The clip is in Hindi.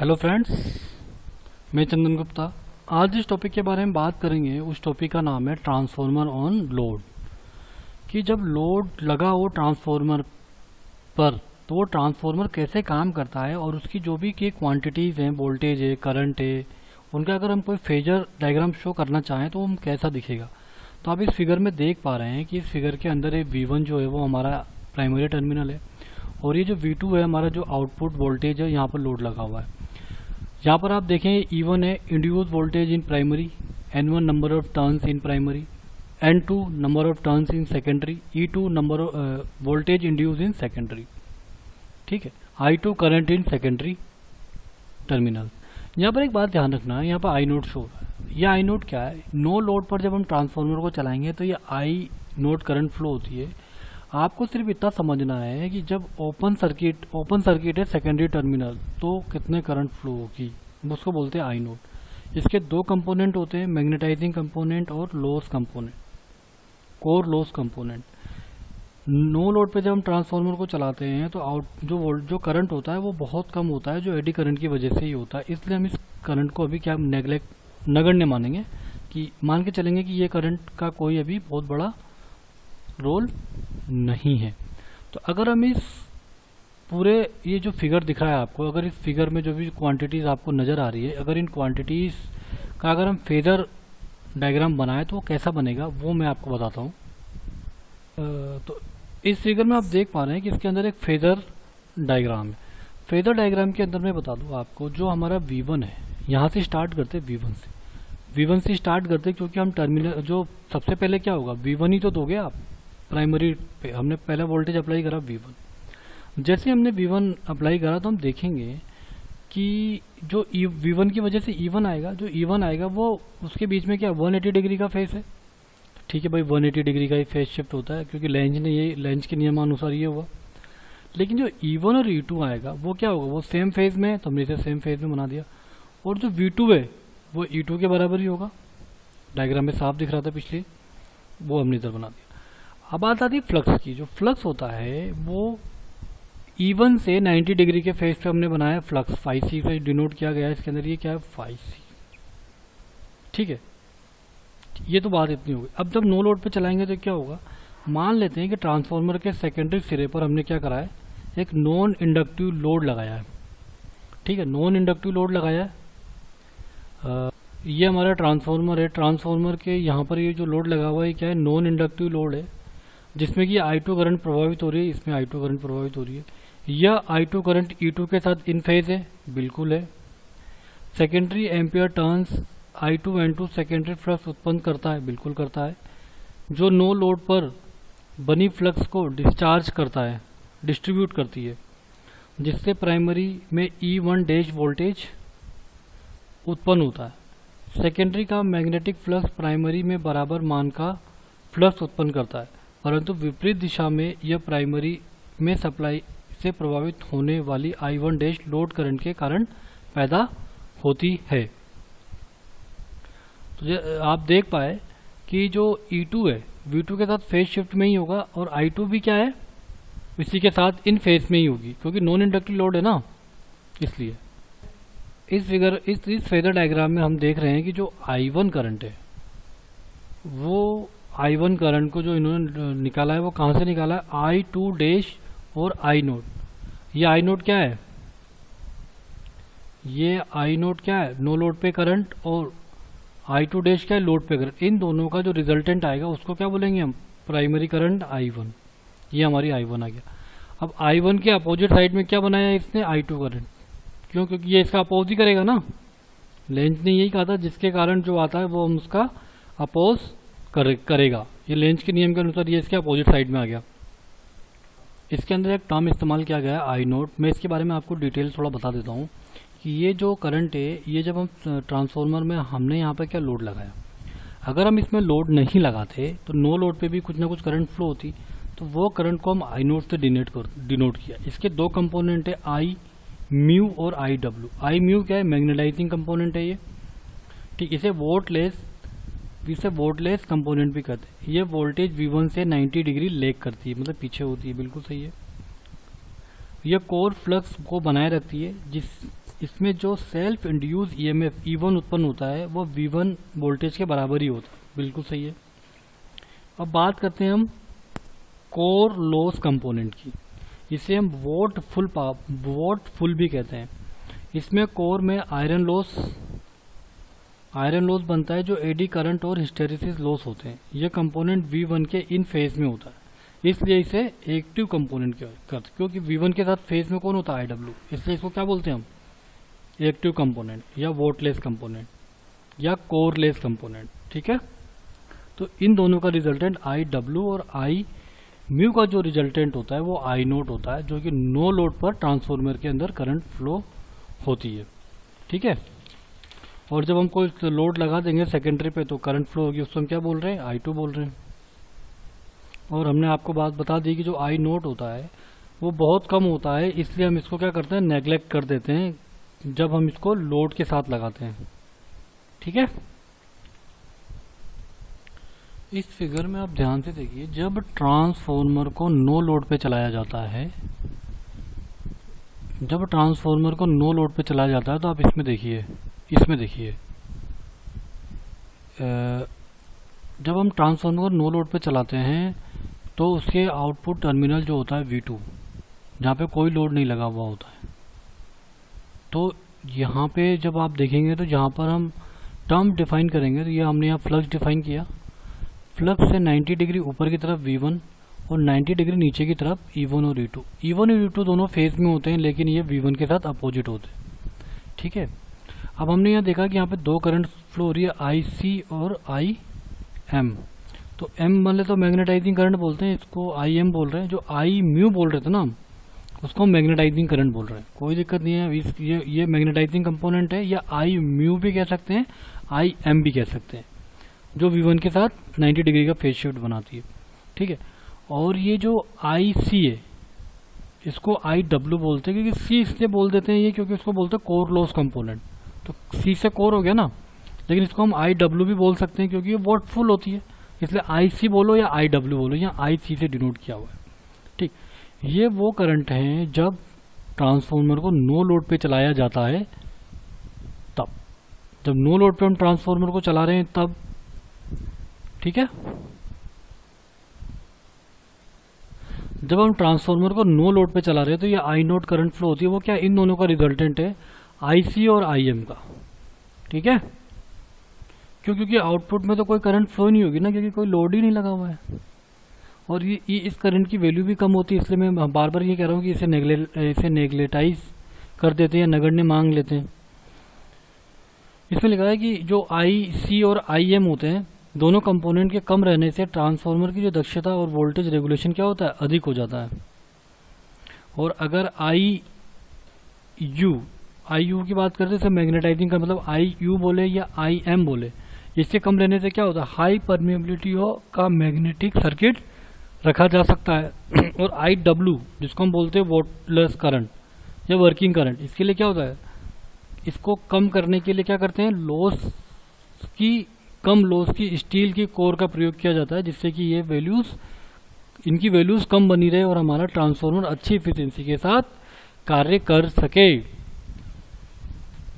हेलो फ्रेंड्स, मैं चंदन गुप्ता। आज जिस टॉपिक के बारे में बात करेंगे उस टॉपिक का नाम है ट्रांसफॉर्मर ऑन लोड। कि जब लोड लगा हो ट्रांसफॉर्मर पर तो वो ट्रांसफॉर्मर कैसे काम करता है और उसकी जो भी की क्वांटिटीज़ हैं, वोल्टेज है, करंट है, उनका अगर हम कोई फेजर डायग्राम शो करना चाहें तो हम कैसा दिखेगा। तो आप इस फिगर में देख पा रहे हैं कि इस फिगर के अंदर ये V1 जो है वो हमारा प्राइमरी टर्मिनल है और ये जो V2 है हमारा जो आउटपुट वोल्टेज है, यहाँ पर लोड लगा हुआ है। यहाँ पर आप देखें E1 है induce voltage in primary, N1 number of turns in primary, N2 number of turns in secondary, E2 number of voltage induce in secondary. ठीक है, I2 current in secondary terminal. यहाँ पर एक बात ध्यान रखना है, यहाँ पर आई नोट शो है। यह आई नोट क्या है? नो लोड पर जब हम ट्रांसफार्मर को चलाएंगे तो ये आई नोट करंट फ्लो होती है। आपको सिर्फ इतना समझना है कि जब ओपन सर्किट है सेकेंडरी टर्मिनल तो कितने करंट फ्लो होगी, उसको बोलते हैं आई नोट। इसके दो कंपोनेंट होते हैं, मैग्नेटाइजिंग कंपोनेंट और loss component, core loss component. No load पे जब हम ट्रांसफार्मर को चलाते हैं तो जो करंट होता है वो बहुत कम होता है, जो एडी करंट की वजह से ही होता है। इसलिए हम इस करंट को अभी क्या नगण्य मानेंगे, कि मान के चलेंगे कि ये करंट का कोई अभी बहुत बड़ा रोल नहीं है। तो अगर हम इस पूरे ये जो फिगर दिख रहा है आपको, अगर इस फिगर में जो भी क्वांटिटीज़ आपको नज़र आ रही है, अगर इन क्वांटिटीज़ का अगर हम फेजर डायग्राम बनाए तो वो कैसा बनेगा वो मैं आपको बताता हूँ। तो इस फिगर में आप देख पा रहे हैं कि इसके अंदर एक फेजर डायग्राम है। फेजर डायग्राम के अंदर मैं बता दूँ आपको, जो हमारा V1 है, यहाँ से स्टार्ट करते V1 से स्टार्ट करते, क्योंकि हम टर्मिनल जो सबसे पहले क्या होगा, V1 ही तो दोगे आप प्राइमरी पे। हमने पहला वोल्टेज अप्लाई करा V1। जैसे हमने V1 अप्लाई करा तो हम देखेंगे कि जो V1 की वजह से E1 आएगा, जो E1 आएगा वो उसके बीच में क्या 180 डिग्री का फेस है। ठीक है भाई, 180 डिग्री का ही फेस शिफ्ट होता है, क्योंकि लेंज के नियमानुसार ये हुआ। लेकिन जो E1 और E2 आएगा वो क्या होगा, वो सेम फेज में है, तो हमने इसे सेम फेज में बना दिया। और जो V2 है वो E2 के बराबर ही होगा, डायग्राम में साफ दिख रहा था पिछले, वो हमने इधर बना दिया। अब बात आती है फ्लक्स की। जो फ्लक्स होता है वो E1 से 90 डिग्री के फेस पे हमने बनाया फ्लक्स, फाई सी से डिनोट किया गया है इसके अंदर। ये क्या है, फाई सी। ठीक है, ये तो बात इतनी होगी। अब जब नो लोड पे चलाएंगे तो क्या होगा, मान लेते हैं कि ट्रांसफार्मर के सेकेंडरी सिरे पर हमने क्या करा है, एक नॉन इंडक्टिव लोड लगाया है। ठीक है, नॉन इंडक्टिव लोड लगाया है। ये हमारा ट्रांसफार्मर है। ट्रांसफार्मर के यहाँ पर ये जो लोड लगा हुआ है क्या है, नॉन इंडक्टिव लोड है, जिसमें कि I2 करंट प्रभावित हो रही है, इसमें I2 करंट प्रभावित हो रही है। यह I2 करंट E2 के साथ इन फेज है, बिल्कुल है। Secondary ampere turns I2 N2 secondary flux उत्पन्न करता है, बिल्कुल करता है। जो नो लोड पर बनी फ्लक्स को डिस्चार्ज करता है, डिस्ट्रीब्यूट करती है, जिससे प्राइमरी में E1 डैश वोल्टेज उत्पन्न होता है। सेकेंडरी का मैग्नेटिक फ्लक्स प्राइमरी में बराबर मान का फ्लक्स उत्पन्न करता है, परंतु विपरीत दिशा में यह प्राइमरी में सप्लाई से प्रभावित होने वाली I1 डैश लोड करंट के कारण पैदा होती है। तो आप देख पाए कि जो E2 है V2 के साथ फेज शिफ्ट में ही होगा, और I2 भी क्या है, इसी के साथ इन फेज में ही होगी, क्योंकि नॉन इंडक्टिव लोड है ना, इसलिए। इस फेजर डायग्राम में हम देख रहे हैं कि जो I1 करंट है, वो I1 करंट को जो इन्होंने निकाला है वो कहाँ से निकाला है, I2 डैश और I नोट। ये I नोट क्या है, ये I नोट क्या है, नो लोड पे करंट, और I2 डैश क्या है, लोड पे करंट। इन दोनों का जो रिजल्टेंट आएगा उसको क्या बोलेंगे हम, प्राइमरी करंट I1। ये हमारी I1 आ गया। अब I1 के अपोजिट साइड में क्या बनाया इसने, I2 करंट। क्यों, क्योंकि ये इसका अपोज ही करेगा ना। लेंज ने यही कहा था, जिसके कारण जो आता है वो हम उसका अपोज करेगा। ये लेंज के नियम के अनुसार ये इसके अपोजिट साइड में आ गया। इसके अंदर एक टर्म इस्तेमाल किया गया है आई नोट। मैं इसके बारे में आपको डिटेल थोड़ा बता देता हूँ कि ये जो करंट है, ये जब हम ट्रांसफार्मर में हमने यहाँ पर क्या लोड लगाया, अगर हम इसमें लोड नहीं लगाते तो नो लोड पे भी कुछ ना कुछ करंट फ्लो होती, तो वो करंट को हम आई नोट से डिनोट किया। इसके दो कंपोनेंट है, आई म्यू और आई डब्ल्यू। आई म्यू क्या है, मैग्नेटाइजिंग कंपोनेंट है ये। ठीक, इसे वोल्टलेस कंपोनेंट भी कहते हैं। ये वोल्टेज V1 से 90 डिग्री लेग करती है, मतलब पीछे होती है, बिल्कुल सही है। यह कोर फ्लक्स को बनाए रखती है, इसमें जो सेल्फ इंड्यूस ईएमएफ E1 उत्पन्न होता है वो V1 वोल्टेज के बराबर ही होता है। बिल्कुल सही है। अब बात करते हैं हम कोर लॉस कंपोनेंट की। इसे हम वोट फुल भी कहते हैं। इसमें कोर में आयरन लॉस बनता है जो एडी करंट और हिस्टेरिसिस लॉस होते हैं। यह कंपोनेंट V1 के इन फेज में होता है, इसलिए इसे एक्टिव कंपोनेंट कहते हैं, क्योंकि V1 के साथ फेज में कौन होता है IW, इसलिए इसको क्या बोलते हैं हम, एक्टिव कंपोनेंट या वोटलेस कंपोनेंट या कोरलेस कंपोनेंट। ठीक है, तो इन दोनों का रिजल्टेंट IW और I म्यू का जो रिजल्टेंट होता है वो I0 होता है, जो कि नो लोड पर ट्रांसफॉर्मर के अंदर करंट फ्लो होती है। ठीक है, और जब हम कोई लोड लगा देंगे सेकेंडरी पे तो करंट फ्लो होगी, उसको हम क्या बोल रहे हैं, I2 बोल रहे हैं। और हमने आपको बात बता दी कि जो I0 होता है वो बहुत कम होता है, इसलिए हम इसको क्या करते हैं, नेग्लेक्ट कर देते हैं जब हम इसको लोड के साथ लगाते हैं। ठीक है, इस फिगर में आप ध्यान से देखिए, जब ट्रांसफॉर्मर को नो लोड पे चलाया जाता है, जब ट्रांसफॉर्मर को नो लोड पे चलाया जाता है तो आप इसमें देखिए जब हम ट्रांसफॉर्मर को नो लोड पे चलाते हैं तो उसके आउटपुट टर्मिनल जो होता है V2, जहाँ पे कोई लोड नहीं लगा हुआ होता है, तो यहाँ पे जब आप देखेंगे तो जहाँ पर हम टर्म डिफाइन करेंगे तो ये हमने यहाँ फ्लक्स डिफाइन किया। फ्लक्स से 90 डिग्री ऊपर की तरफ V1 और 90 डिग्री नीचे की तरफ E1 और E2। E1 और E2 दोनों फेज में होते हैं, लेकिन ये V1 के साथ अपोजिट होते हैं। ठीक है, अब हमने यहाँ देखा कि यहाँ पे दो करंट फ्लो हो रही है, IC और IM। तो M वाले तो मैग्नेटाइजिंग करंट बोलते हैं, इसको IM बोल रहे हैं। जो I म्यू बोल रहे थे ना, उसको मैग्नेटाइजिंग करंट बोल रहे हैं। कोई दिक्कत नहीं है, ये मैग्नेटाइजिंग कंपोनेंट है, या I म्यू भी कह सकते हैं, IM भी कह सकते हैं, जो V1 के साथ 90 डिग्री का फेज शिफ्ट बनाती है। ठीक है, और ये जो IC है इसको IW बोलते हैं, क्योंकि C इसलिए बोल देते हैं ये क्योंकि उसको बोलते हैं कोर लॉस कंपोनेंट। तो C से कोर हो गया ना, लेकिन इसको हम IW भी बोल सकते हैं क्योंकि ये वोट फुल होती है, इसलिए IC बोलो या IW बोलो, या IC से डिनोट किया हुआ है। ठीक, ये वो करंट हैं जब ट्रांसफॉर्मर को नो लोड पे चलाया जाता है तब, जब नो लोड पे हम ट्रांसफॉर्मर को चला रहे हैं तब। ठीक है, जब हम ट्रांसफॉर्मर को नो लोड पे चला रहे हैं तो ये I0 करंट फ्लो होती है, वो क्या, इन दोनों का रिजल्टेंट है IC और IM का। ठीक है, क्योंकि आउटपुट में तो कोई करंट फ्लो नहीं होगी ना, क्योंकि कोई लोड ही नहीं लगा हुआ है, और ये इस करंट की वैल्यू भी कम होती है, इसलिए मैं बार बार ये कह रहा हूँ कि इसे नेग्लेटाइज कर देते हैं, नगण्य मांग लेते हैं। इसमें लिखा है कि जो IC और IM होते हैं, दोनों कंपोनेंट के कम रहने से ट्रांसफॉर्मर की जो दक्षता और वोल्टेज रेगुलेशन क्या होता है, अधिक हो जाता है। और अगर IU की बात करते हैं, मैग्नेटाइजिंग का मतलब IU बोले या IM बोले, इससे कम रहने से क्या होता है, हाई परमेबिलिटी का मैग्नेटिक सर्किट रखा जा सकता है। और IW जिसको हम बोलते हैं वोटलेस करंट या वर्किंग करंट, इसके लिए क्या होता है, इसको कम करने के लिए क्या करते हैं, कम लॉस की स्टील की कोर का प्रयोग किया जाता है, जिससे कि ये इनकी वैल्यूज कम बनी रहे और हमारा ट्रांसफॉर्मर अच्छी इफिशिएंसी के साथ कार्य कर सके।